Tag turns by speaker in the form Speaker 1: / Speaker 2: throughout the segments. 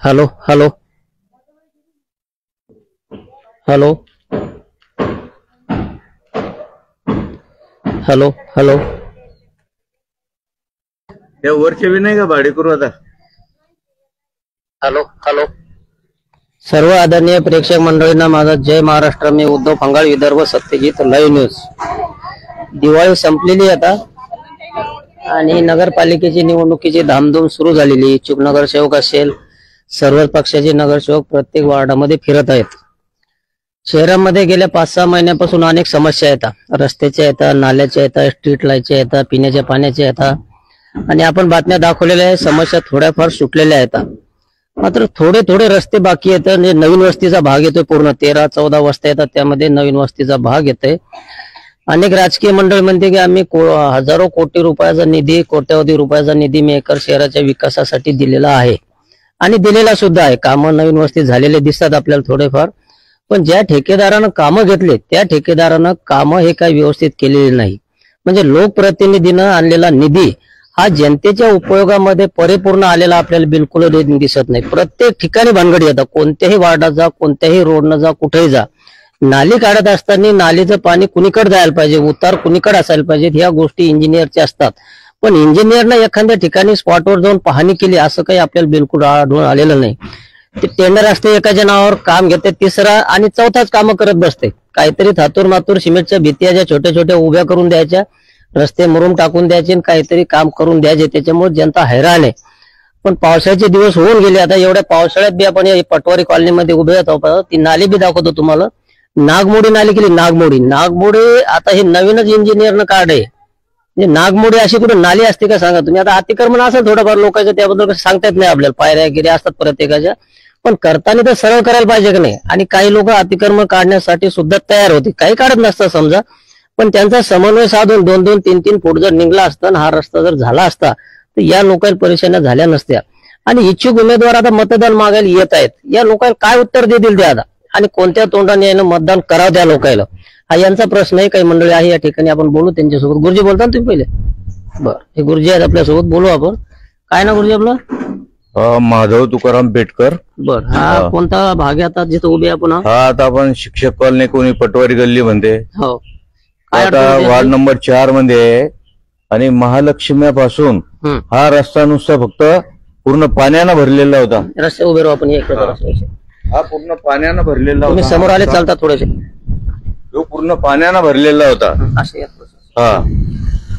Speaker 1: Hello hello hello hello hello
Speaker 2: त्या वरचे बी नाही का भाडेकरू आता?
Speaker 1: हॅलो हॅलो सर्व आदरणीय प्रेक्षक मंडळींना माझा जय महाराष्ट्र. मी उद्धव फंगाळ, विदर्भ सत्यजित लाईव्ह न्यूज. दिवाळी संपलेली आता आणि नगरपालिकेची निवडणुकीची धामधूम सुरू झालेली. इच्छुक नगरसेवक असेल, सर्व पक्षाचे नगरसेवक प्रत्येक वार्डामध्ये फिरत आहेत. शहरामध्ये गेल्या 5-6 महिन्यापासून अनेक समस्या येतात. रस्त्याच्या येतात, नाल्याच्या येतात, स्ट्रीट लाईटच्या येतात, पिण्याच्या पाण्याच्या येतात आणि आपण बातम्या दाखवलेल्या आहे. समस्या थोड्याफार सुटलेल्या आहेत, मात्र थोडे थोडे रस्ते बाकी येतात. म्हणजे नवीन वस्तीचा भाग येतोय. पूर्ण 13-14 वस्त्या येतात, त्यामध्ये नवीन वस्तीचा भाग येतोय. अनेक राजकीय मंडळ म्हणते की आम्ही हजारो कोटी रुपयाचा निधी, कोट्यवधी रुपयाचा निधी मेकर शहराच्या विकासासाठी दिलेला आहे आणि दिलेला सुद्धा आहे. कामं नवीन वस्ती झालेले दिसतात आपल्याला थोडेफार, पण ज्या ठेकेदारानं कामं घेतले त्या ठेकेदारानं कामं हे काही व्यवस्थित केलेले नाही. म्हणजे लोकप्रतिनिधीनं आणलेला निधी हा जनतेच्या उपयोगामध्ये परिपूर्ण आलेला आपल्याला बिलकुल दिसत नाही. प्रत्येक ठिकाणी भानगडी येतात. कोणत्याही वार्डात जा, कोणत्याही रोडनं जा, कुठेही जा, नाली काढत असताना नालीचं पाणी कुणीकडे जायला पाहिजे, उतार कुणीकडे असायला पाहिजे, ह्या गोष्टी इंजिनियरच्या असतात. पण इंजिनियरनं एखाद्या ठिकाणी स्पॉटवर जाऊन पाहणी केली असं काही आपल्याला बिलकुल आढळून आलेलं नाही. ते टेंडर असते, एकाच्या नावावर काम घेते, तिसरा आणि चौथाच कामं करत बसते. काहीतरी थातूर मातूर सिमेंटच्या भित्त्या ज्या छोट्या छोट्या उभ्या करून द्यायच्या, रस्ते मुरुम टाकून द्यायचे आणि काहीतरी काम करून द्यायचे. त्याच्यामुळे जनता हैराण आहे. पण पावसाचे दिवस होऊन गेले. आता एवढ्या पावसाळ्यात बी आपण पटवारी कॉलनीमध्ये उभे होतो. ती नाली बी दाखवतो तुम्हाला. नागमोडी नाली केली. नागमोडी आता हे नवीनच इंजिनियरनं काढ आहे. म्हणजे नागमोडी अशी कुठे नाली असते का सांगा तुम्ही? आता अतिक्रमण असेल थोडंफार लोकांचं, त्याबद्दल सांगता येत नाही आपल्याला. पायऱ्या गिऱ्या असतात प्रत्येकाच्या, पण करताना तर सरळ करायला पाहिजे की नाही. आणि काही लोक अतिक्रमण काढण्यासाठी सुद्धा तयार होते, काही काढत नसतात समजा, पण त्यांचा समन्वय साधून 2-2, 3-3 फूट जर निघला असता आणि हा रस्ता जर झाला असता तर या लोकांना परेशान्या झाल्या नसत्या. आणि इच्छुक उमेदवार आता मतदान मागायला येत आहेत. या लोकांना काय उत्तर देतील ते आता, आणि कोणत्या तोंडाने यानं मतदान करावं त्या लोकांना, हा यांचा प्रश्न आहे. काही मंडळी आहे या ठिकाणी, आपण बोलू त्यांच्यासोबत. गुरुजी बोलता ना तुम्ही पहिले? बरं, हे गुरुजी आहेत आपल्यासोबत, बोलू आपण. काय ना गुरुजी आपलं?
Speaker 2: माधव तुकाराम पेटकर.
Speaker 1: बर, हा कोणता भाग आहे आता जिथं उभे आपण?
Speaker 2: हा आता आपण शिक्षक कॉलनी, कोणी पटवारी गल्ली म्हणते.
Speaker 1: हो,
Speaker 2: आता वार्ड नंबर 4 मध्ये. आणि महालक्ष्म्यापासून हा रस्ता नुसता फक्त पूर्ण पाण्यानं भरलेला होता.
Speaker 1: रस्ते उभे राहू आपण.
Speaker 2: हा पूर्ण पाण्यानं भरलेला होता.
Speaker 1: समोर आले चालता थोडेसे.
Speaker 2: तो पूर्ण पाण्यानं भरलेला होता. हा,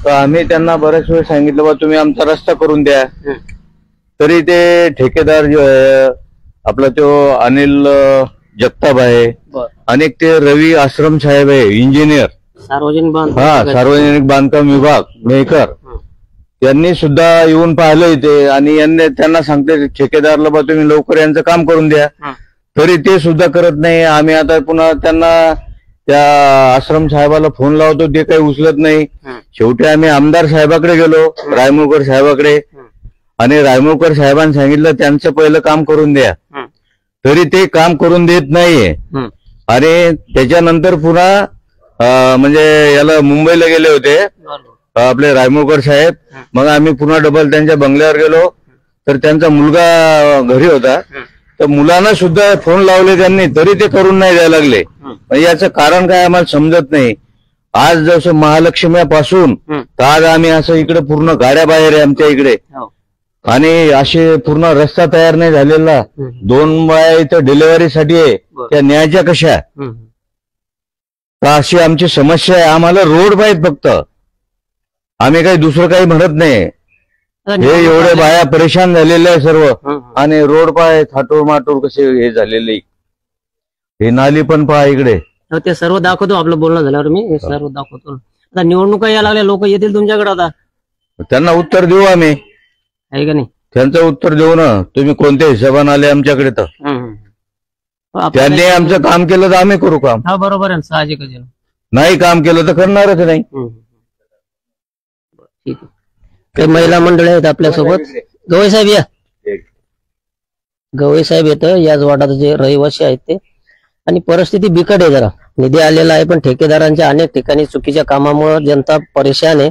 Speaker 2: तर आम्ही त्यांना बऱ्याच वेळ सांगितलं बा तुम्ही आमचा रस्ता करून द्या. तरी ते ठेकेदार जो आहे आपला, तो अनिल जगताप आहे, अनेक ते रवी आश्रम साहेब आहे इंजिनियर, सार्वजनिक बांधकाम विभाग मेकर, यांनी सुद्धा येऊन पाहिलं इथे. आणि यांनी त्यांना सांगते ठेकेदारला बा तुम्ही लवकर यांचं काम करून द्या, तरी ते सुद्धा करत नाही. आम्ही आता पुन्हा त्यांना त्या आश्रम साहेबाला फोन लावतो, ते काही उचलत नाही. शेवटी आम्ही आमदार साहेबाकडे गेलो, रायमुळकर साहेबाकडे, आणि रायमुळकर साहेबांनी सांगितलं त्यांचं पहिलं काम करून द्या, तरी ते काम करून देत नाहीये. आणि त्याच्यानंतर पुन्हा म्हणजे याला मुंबईला गेले होते आपले रायमुळकर साहेब. मग आम्ही पुन्हा डबल त्यांच्या बंगल्यावर गेलो, तर त्यांचा मुलगा घरी होता, तर मुलांना सुद्धा फोन लावले त्यांनी, तरी ते करून नाही द्यायला लागले. याचं कारण काय आम्हाला समजत नाही. आज जसं महालक्ष्म्यापासून तर आज आम्ही असं इकडे पूर्ण गाड्या बाहेर आहे आमच्या इकडे, आणि असे पूर्ण रस्ता तयार नाही झालेला. 2 बाया इथं डिलिव्हरीसाठी आहे, त्या न्यायच्या कशा? तर अशी आमची समस्या आहे. आम्हाला रोड पाहिजे फक्त, आम्ही काही दुसरं काही म्हणत नाही. हे एवढे बाया परेशान झालेले आहे सर्व, आणि रोड पाय थाटूर माटूर कसे हे झालेले. हे नाली पण पहा इकडे.
Speaker 1: ते सर्व दाखवतो, आपलं बोलणं झाल्यावर मी हे सर्व दाखवतो. आता निवडणुका यायला लागल्या, लोक येतील तुमच्याकडे, आता
Speaker 2: त्यांना उत्तर देऊ आम्ही,
Speaker 1: आहे का नाही?
Speaker 2: त्यांचं उत्तर देऊ ना. तुम्ही कोणत्या हिशोबाने आले आमच्याकडे, तर त्यांनी आमचं काम केलं तर आम्ही करू काम.
Speaker 1: हा बरोबर आहे, साहजिकच.
Speaker 2: नाही काम केलं तर करणारच नाही.
Speaker 1: ठीक आहे. काही महिला मंडळी आहेत आपल्यासोबत. गवई साहेब या. गवई साहेब येतं, याच वार्डात जे रहिवासी आहेत ते. आणि परिस्थिती बिकट आहे जरा. निधी आलेला आहे, पण ठेकेदारांच्या अनेक ठिकाणी चुकीच्या कामामुळे जनता परेशान आहे.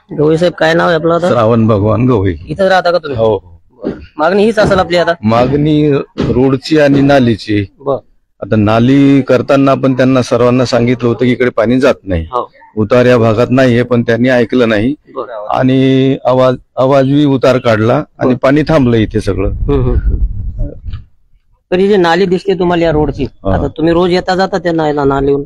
Speaker 1: गवळी साहेब काय नाव आहे आपलं आता?
Speaker 2: श्रावण भगवान गवळी.
Speaker 1: इथं राहता का तुम्ही?
Speaker 2: हो.
Speaker 1: मागणी हीच असेल आपली आता?
Speaker 2: मागणी रोडची आणि नालीची. आता नाली करताना पण त्यांना सर्वांना सांगितलं होतं की इकडे पाणी जात नाही, उतार या भागात नाहीये, पण त्यांनी ऐकलं नाही आणि आवाजवी उतार काढला आणि पाणी थांबलं इथे सगळं.
Speaker 1: तर ही जी नाली दिसते तुम्हाला या रोडची, आता तुम्ही रोज येता जाता त्या नालीहून,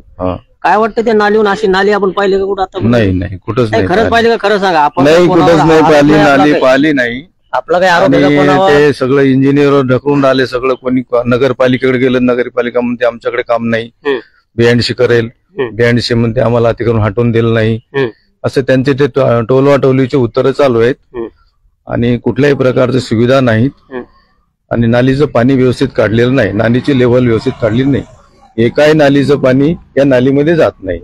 Speaker 1: काय वाटतं त्या नालीहून? अशी नाली आपण पाहिली का कुठं आता?
Speaker 2: नाही, कुठंच नाही.
Speaker 1: खरंच पाहिली का? खरं सांगा. आपण
Speaker 2: नाही, कुठंच नाही पाहिली नाली, पाहिली नाही.
Speaker 1: आपला काय आरोप आहे का?
Speaker 2: ते सगळं इंजिनियर ढकलून आले सगळं. कोणी नगरपालिकेकडे गेलं, नगरपालिका म्हणते आमच्याकडे काम नाही, बीएनसी करेल, बीएनसी म्हणते आम्हाला तिकडून हटवून दिलं नाही. असं त्यांचे ते टोलवाटोलीचे उत्तर चालू आहेत आणि कुठल्याही प्रकारची सुविधा नाहीत आणि नालीचं पाणी व्यवस्थित काढलेलं नाही, नालीची लेव्हल व्यवस्थित काढली नाही. एकाही नालीचं पाणी या नालीमध्ये जात नाही.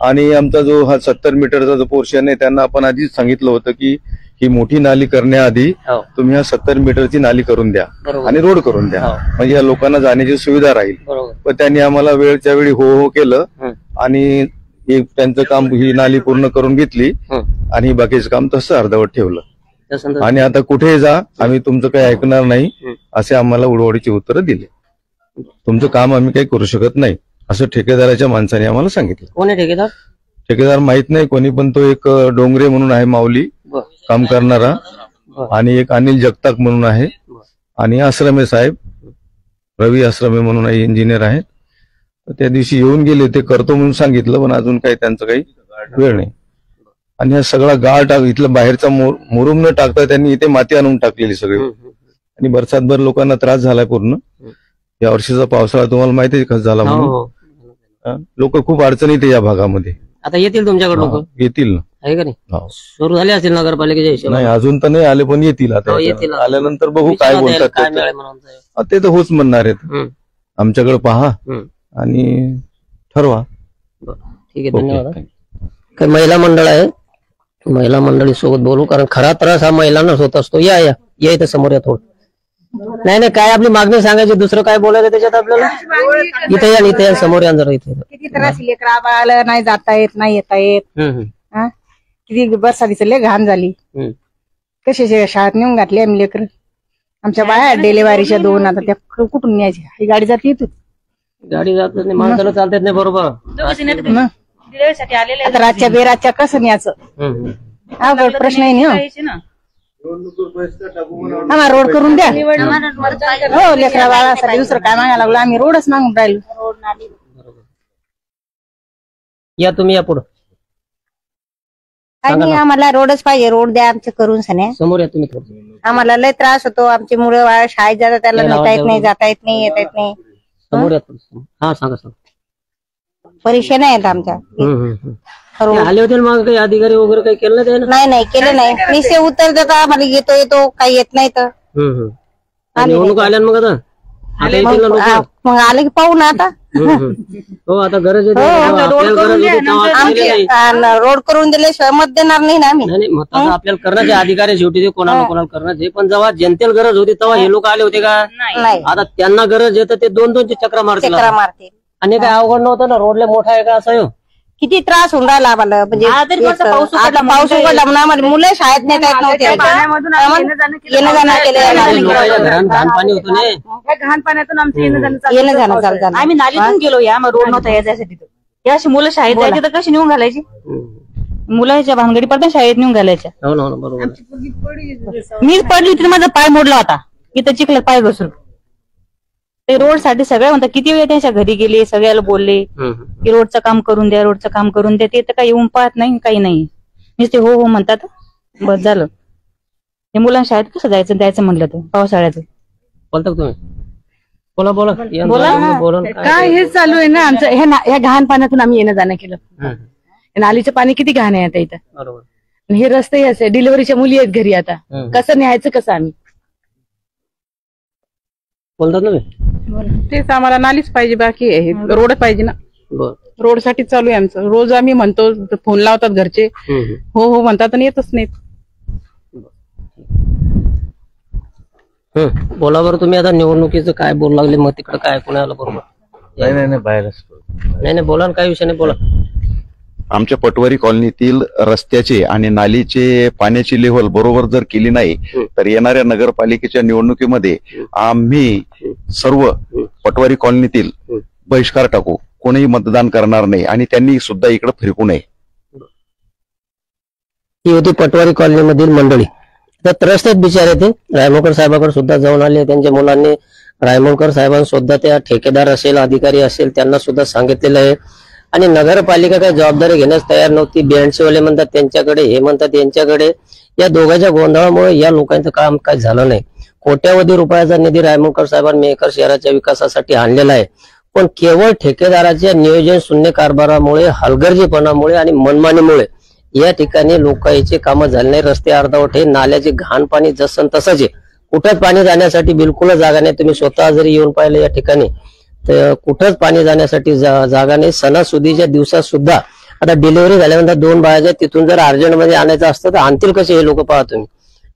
Speaker 2: आणि आमचा जो हा 70 मीटरचा जो पोर्शन आहे, त्यांना आपण आधीच सांगितलं होतं की ही मोठी नाली करण्याआधी तुम्ही हा 70 मीटरची नाली करून द्या आणि रोड करून द्या, म्हणजे या लोकांना जाण्याची सुविधा राहील. पण त्यांनी आम्हाला वेळच्या वेळी हो केलं आणि त्यांचं काम, ही नाली पूर्ण करून घेतली आणि बाकीचं काम तसं अर्धवट ठेवलं. आणि आता कुठेही जा, आम्ही तुमचं काही ऐकणार नाही असे आम्हाला उडवडीची उत्तरं दिले. तुमचं काम आम्ही काही करू शकत नाही असं ठेकेदाराच्या माणसाने आम्हाला सांगितलं.
Speaker 1: कोण आहे ठेकेदार?
Speaker 2: ठेकेदार माहित नाही कोणी, पण तो एक डोंगरे म्हणून आहे, माऊली काम करणारा, आणि एक अनिल जगताप म्हणून आहे, आणि आश्रमे साहेब, रवी आश्रमे म्हणून आहे, इंजिनियर आहेत. त्या दिवशी येऊन गेले, ते करतो म्हणून सांगितलं, पण अजून काही त्यांचं काही वेळ नाही. आणि हा सगळा गाळ इथलं बाहेरचा मुरुम न टाकता त्यांनी इथे माती आणून टाकलेली सगळी, आणि बरसातभर लोकांना त्रास झालाय पूर्ण. या वर्षीचा पावसाळा तुम्हाला माहिती आहे कसं झाला म्हणून. लोक खूप अडचणीत या भागामध्ये.
Speaker 1: आता येतील तुमच्याकडे लोक?
Speaker 2: येतील ना,
Speaker 1: आहे का नाही? सुरू झाले असतील नगरपालिकेच्या हिशोबाने?
Speaker 2: नाही, अजून तर नाही आले, पण येतील. आता आल्यानंतर बघू काय बोलतात. ते तर होच म्हणणार आहेत. आमच्याकडे पहा आणि ठरवा.
Speaker 1: ठीक आहे, धन्यवाद. काही महिला मंडळ आहे, महिला मंडळी सोबत बोलू, कारण खरा त्रास हा महिलांनाच होत असतो. या इथं समोर या थोडं. नाही, काय आपली मागणी सांगायची, दुसरं काय बोलायचं त्याच्यात आपल्याला? इथे या समोर या जरा. इथे
Speaker 3: किती त्रास, लेकरा बाळाला नाही जाता येत, नाही येता येत. किती बरसातीचं लय घाण झाली. कशाच्या शाळेत नेऊन घातली आम्ही लेकर. आमच्या बाया डिलेव्हरीच्या 2, आता त्या कुठून न्यायची? ही गाडी जाते इथून,
Speaker 1: गाडी जात नाही, माणसाला चालतात नाही. बरोबर.
Speaker 3: आता रातच्या बेरातच्या कसं न्यायचं? अवघड प्रश्न आहे ना. आम्हाला रोड करून द्या. हो, लेकरा बाळासाठी दुसरं काय मागायला लागलो? आम्ही रोडच मागून राहिलो.
Speaker 1: या तुम्ही, या पुढं.
Speaker 3: आणि आम्हाला रोडच पाहिजे, रोड द्या आमचे करून सने.
Speaker 1: समोर या तुम्ही.
Speaker 3: आम्हाला लय त्रास होतो. आमची मुलं बाळ शाळेत जातात, त्याला नेता येत नाही, जाता येत नाही, येता येत नाही.
Speaker 1: समोर या. हा, सांगा.
Speaker 3: परीक्षा नाही येत आमच्या.
Speaker 1: आले होते मग काही अधिकारी वगैरे काही केलं
Speaker 3: नाही केलं नाही. निश्चय उत्तर देता आम्हाला येतो काही येत नाही. तर
Speaker 1: निवडणूक आल्या मग आता
Speaker 3: मग आलं की पाहू ना आता.
Speaker 1: हो, आता गरज
Speaker 3: रोड करून दिल्याशिवाय मत देणार नाही ना आम्ही.
Speaker 1: आपल्याला करण्याचे अधिकारी शेवटी ते कोणाला करण्याचे, पण जेव्हा जनतेला गरज होती तेव्हा हे लोक आले होते का? आता त्यांना गरज येतं ते 2-2ची चक्रा मारतील. आणि काय अवघड नव्हतं ना, रोडला मोठा आहे का असं?
Speaker 3: किती त्रास होऊन राहिला आम्हाला. म्हणजे पाऊस उघडला म्हणून आम्हाला मुलं शाळेत नेता येत नव्हते. येणं जाणं केलं,
Speaker 1: घाण पाणी होतं नाही.
Speaker 4: घाण पाण्यातून आमचं
Speaker 3: येणं जाणं चालतं.
Speaker 4: आम्ही नालीतून गेलो, या रोड नव्हता यासाठी. या अशी मुलं शाळेत जायची तर कशी नेऊन घालायची? मुलाच्या भानगडी पडता शाळेत नेऊन घालायच्या. मीच पडली होती, माझा पाय मोडला होता इथं चिखलात पाय घसरून. ते रोड साठी सगळ्या म्हणतात, किती वेळ त्यांच्या घरी गेले, सगळ्याला बोलले की रोडचं काम करून द्या, रोडचं काम करून द्या. ते तर काही येऊन पाहत नाही, काही नाही. नुसते हो म्हणतात, बस झालं. हे मुलांना शाळेत कसं जायचं म्हणलं तर पावसाळ्याचं.
Speaker 1: बोलता तुम्ही? बोला.
Speaker 4: काय हेच चालू आहे ना आमचं. ह्या घाण पाण्यातून आम्ही येणं जाणं केलं. नालीचं पाणी किती घाण आहे आता इथं. हे रस्ते असे, डिलिव्हरीच्या मुली आहेत घरी, आता कसं न्यायचं कसं आम्ही?
Speaker 1: बोलतात ना.
Speaker 4: तेच आम्हाला नालीच पाहिजे, बाकी रोड पाहिजे ना. रोड साठी चालू आहे आमचं. रोज आम्ही म्हणतो, फोन लावतात घरचे, हो म्हणतात आणि येतच नाहीत.
Speaker 1: बोला बरं तुम्ही. आता निवडणुकीचं काय बोलू लागले मग तिकडे? काय कोणाला बरोबर?
Speaker 2: नाही बाहेरच.
Speaker 1: नाही बोला ना, काही विषय नाही, बोला.
Speaker 5: आमच्या पटवारी कॉलनीतील रस्त्याचे आणि नालीचे पाण्याची लेव्हल बरोबर जर केली नाही तर येणाऱ्या नगरपालिकेच्या निवडणुकीमध्ये आम्ही सर्व पटवारी कॉलनीतील बहिष्कार टाकू, कोणीही मतदान करणार नाही आणि त्यांनी सुद्धा इकडे फिरकू नये.
Speaker 1: ही होती पटवारी कॉलनीमधील मंडळी. तर त्रस्त आहेत बिचारे ते. रायमोळकर साहेबांकडे सुद्धा जाऊन आले. त्यांच्या मुलांनी रायमोळकर साहेबांना सुद्धा, त्या ठेकेदार असेल अधिकारी असेल त्यांना सुद्धा सांगितलेलं आहे. आणि नगरपालिका काही जबाबदारी घेण्यास तयार नव्हती. BNC वाले म्हणतात त्यांच्याकडे, हे म्हणतात यांच्याकडे. या दोघांच्या गोंधळामुळे या लोकांचं काम काय झालं नाही. कोट्यावधी रुपयाचा निधी रायमोळकर साहेबांनी मेहकर शहराच्या विकासासाठी आणलेला आहे, पण केवळ ठेकेदाराच्या नियोजन शून्य कारभारामुळे, हलगर्जीपणामुळे आणि मनमानीमुळे या ठिकाणी लोकांचे कामं झाले नाही. रस्ते अर्धवट आहे, नाल्याचे घाण पाणी जसं तसंच आहे, कुठंच पाणी जाण्यासाठी बिलकुल जागा नाही. तुम्ही स्वतः जरी येऊन पाहिलं या ठिकाणी तर कुठंच पाणी जाण्यासाठी जागा नाही. सणासुदीच्या दिवसात सुद्धा, आता डिलिव्हरी झाल्यानंतर 2 बाळाच्या तिथून जर अर्जंटमध्ये आणायचं असतं तर आणतील कसे हे लोक पहा तुम्ही.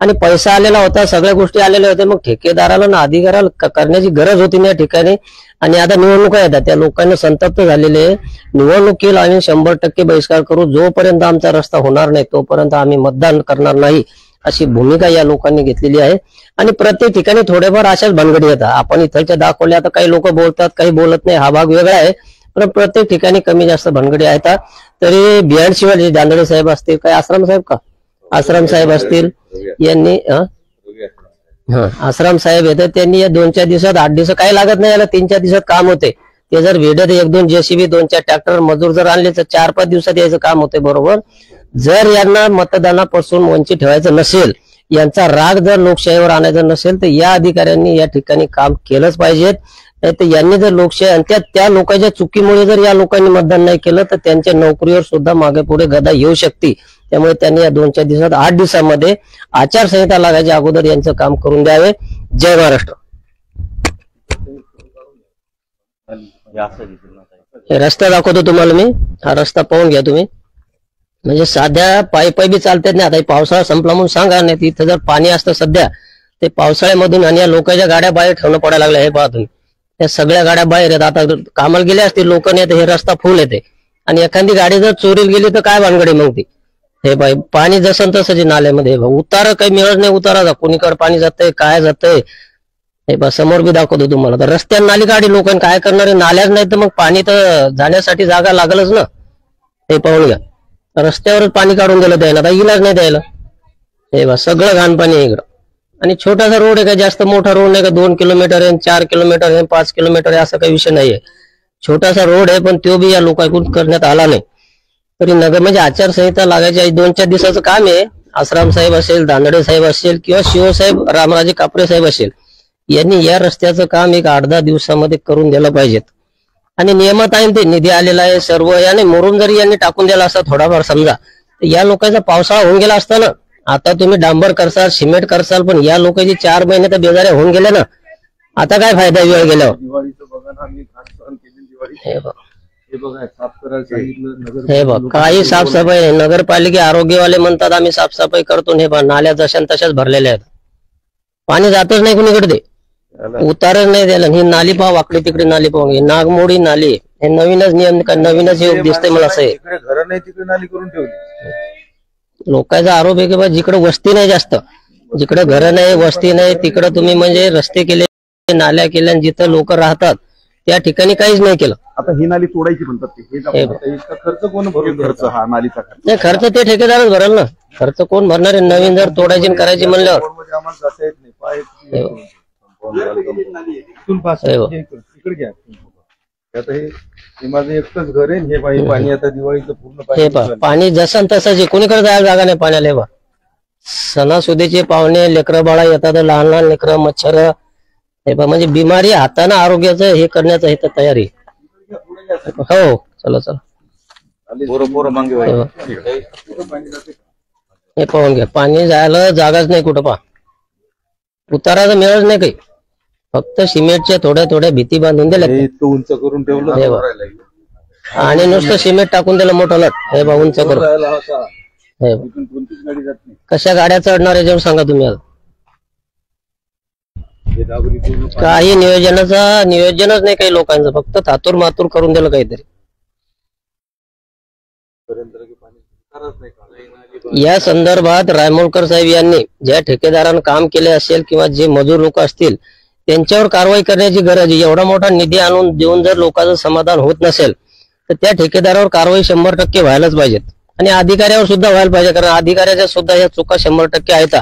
Speaker 1: आणि पैसा आलेला होता, सगळ्या गोष्टी आलेल्या होत्या, मग ठेकेदाराला ना अधिकाराला करण्याची गरज होती ना या ठिकाणी. आणि आता निवडणुका येतात, त्या लोकांना संतप्त झालेले. निवडणुकीला आम्ही 100% बहिष्कार करू. जोपर्यंत आमचा रस्ता होणार नाही तोपर्यंत आम्ही मतदान करणार नाही, अशी भूमिका या लोकांनी घेतलेली आहे. आणि प्रत्येक ठिकाणी थोडेफार अशाच भानगडी येतात. आपण इथलच्या दाखवल्या, आता काही लोक बोलतात काही बोलत नाही, हा भाग वेगळा आहे. पण प्रत्येक ठिकाणी कमी जास्त भानगडी आहेत. तरी BNC वाले दांडळे साहेब असतील, काय आश्रम साहेब असतील, यांनी आश्रम साहेब येतात, त्यांनी या 2-4 दिवसात, 8 दिवस काही लागत नाही, याला 3-4 दिवसात काम होते. ते जर वेळेत 1-2 JCB 2-4 ट्रॅक्टर मजूर जर आणले तर 4-5 दिवसात यायचं काम होते बरोबर. जर यांना मतदानापासून वंचित ठेवायचं नसेल, यांचा राग जर लोकशाहीवर आणायचा नसेल तर या अधिकाऱ्यांनी या ठिकाणी काम केलंच पाहिजेत. नाही तर यांनी जर लोकशाही, आणि त्या लोकांच्या चुकीमुळे जर या लोकांनी मतदान नाही केलं तर त्यांच्या नोकरीवर सुद्धा मागे पुढे गदा येऊ शकते. त्यामुळे त्यांनी या 2-4 दिवसात, 8 दिवसामध्ये आचारसंहिता लागायच्या अगोदर यांचं काम करून द्यावे. जय महाराष्ट्र. हे रस्ता दाखवतो तुम्हाला मी, हा रस्ता पाहून घ्या तुम्ही. म्हणजे साध्या पायी बी चालतात नाही. आता पावसाळा संपला म्हणून सांगा, नाही तिथं जर पाणी असतं सध्या ते पावसाळ्यामधून, आणि या लोकांच्या गाड्या बाहेर ठेवणं पडायला लागलं. हे पहा तुम्ही, त्या सगळ्या गाड्या बाहेर आहेत. आता कामाला गेले असतील लोक, नाही तर हे रस्ता फुल येते. आणि एखादी गाडी जर चोरीला गेली तर काय भानगडी मग ती. हे बाई, पाणी जसं तसं नाल्यामध्ये उतारा काही मिळत नाही. उतारा कोणीकडे पाणी जातंय, काय जातंय, हे बा समोर बी दाखवतो तुम्हाला. तर रस्त्यात नाली गाडी लोकांनी काय करणार आहे, नाल्याच नाही तर मग पाणी तर जाण्यासाठी जागा लागलच ना. हे पाहून घ्या, रस्त्यावरच पाणी काढून दिलं द्यायला, आता इलाज नाही द्यायला. हे बा सगळं घाण पाणी आहे इकडं. आणि छोटासा रोड आहे, का जास्त मोठा रोड नाही, का 2 किलोमीटर आहे, 4 किलोमीटर आहे, 5 किलोमीटर आहे, असा काही विषय नाहीये. छोटासा रोड आहे, पण तो बी या लोकांकडून करण्यात आला नाही. तरी नगर म्हणजे आचारसंहिता लागायच्या 2-4 दिवसाचं काम आहे. आश्रम साहेब असेल, दांडळे साहेब असेल, किंवा शिवसाहेब रामराजे कापरे साहेब असेल, यांनी या रस्त्याचं काम 8-10 दिवसामध्ये करून द्यायला पाहिजेत. आणि नियमात आहे ते, निधी आलेला आहे सर्व. याने मोरून जरी यांनी टाकून द्यायला असता थोडाफार समजा, तर या लोकांचा पावसाळा होऊन गेला असता ना. आता तुम्ही डांबर करसाल, सिमेंट करसाल, पण या लोकांचे 4 महिने तर बेजाऱ्या होऊन गेले ना. आता काय फायदा वेळ गेल्यावर. हे बघ, काही साफसफाई नाही. नगरपालिके आरोग्यवाले म्हणतात आम्ही साफसफाई करतो, हे बघ नाल्या जशान तशाच भरलेल्या आहेत, पाणी जातच नाही कुणीकडे, ते उतारच नाही द्यायला. ही नाली पाव, वाकडी तिकडे नाली पाहून, ही नागमोडी नाली, हे नवीनच नियम, नवीनच योग दिसतंय मला असं.
Speaker 2: घर नाही तिकडे नाली करून ठेवली.
Speaker 1: लोकांचा आरोप आहे की बा जिकडे वस्ती नाही जास्त, जिकडे घर नाही वस्ती नाही तिकडे तुम्ही म्हणजे रस्ते केले, नाल्या केल्या, जिथं लोक राहतात त्या ठिकाणी काहीच नाही केलं.
Speaker 5: आता ही नाली तोडायची म्हणतात ते, खर्च कोण भरून, खर्च हा नालीचा खर्च
Speaker 1: नाही, खर्च ते ठेकेदारच भरेल ना. खर्च कोण भरणार आहे, नवीन जर तोडायची करायची म्हणल्यावर.
Speaker 2: माझं एकच घर आहे, हे बाई पाणी आता दिवाळीचं पूर्ण
Speaker 1: हे पहा, पाणी जसं तसंच, कोणीकडे जायला जागा नाही पाण्याला. हे बा सणासुदीचे पाहुणे, लेकरं बाळा येतात, लहान लहान लेकरं, मच्छर, हे पहा म्हणजे बिमारी हाताने आरोग्याचं हे करण्याचं हे तर तयारी. हो चला चला, हे पाहून घ्या, पाणी जायला जागाच नाही कुठं. पहा उताराचा मिळत नाही काही, फक्त सिमेंटच्या थोड्या थोड्या भीती बांधून दिल्या,
Speaker 2: उंच करून ठेवलं
Speaker 1: आणि नुसतं सिमेंट टाकून दिलं मोठं लट. हे बा उंच करून, कशा गाड्या चढणार आहे जेव्हा सांगा तुम्ही. आता काही नियोजनच नाही काही लोकांचं, फक्त थातूर मातूर करून दिलं काहीतरी. या संदर्भात रायमोळकर साहेब यांनी ज्या ठेकेदारांना काम केले असेल किंवा जे मजूर लोक असतील त्यांच्यावर कारवाई करण्याची गरज आहे. एवढा मोठा निधी आणून देऊन जर लोकांचं समाधान होत नसेल तर त्या ठेकेदारावर कारवाई 100% व्हायलाच पाहिजेत आणि अधिकाऱ्यावर सुद्धा व्हायला पाहिजे, कारण अधिकाऱ्याच्या सुद्धा या चुका 100% आहेत.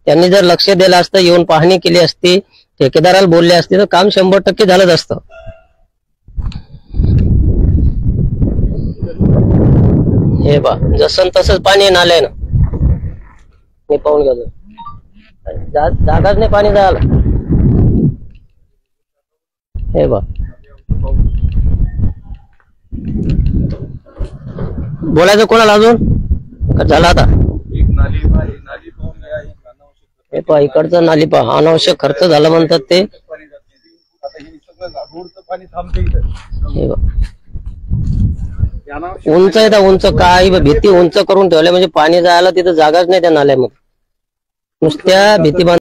Speaker 1: त्यांनी जर लक्ष दिलं असतं, येऊन पाहणी केली असती, ठेकेदाराला बोलले असते तर काम 100% झालंच असतं. हे बा जसं तसंच पाणी नाले ना हे पाहून घ्या, जागाच नाही पाणी जायला. हे बा बोलायचं कोणाला अजून का झालं आता? हे पहा इकडचं नाली पहा, अनावश्यक खर्च झाला म्हणतात ते. हे बा उंच आहे, उंच काय भीती उंच करून ठेवल्या म्हणजे पाणी जायला तिथं जागाच नाही त्या नाल्यामध्ये, नुसत्या भीती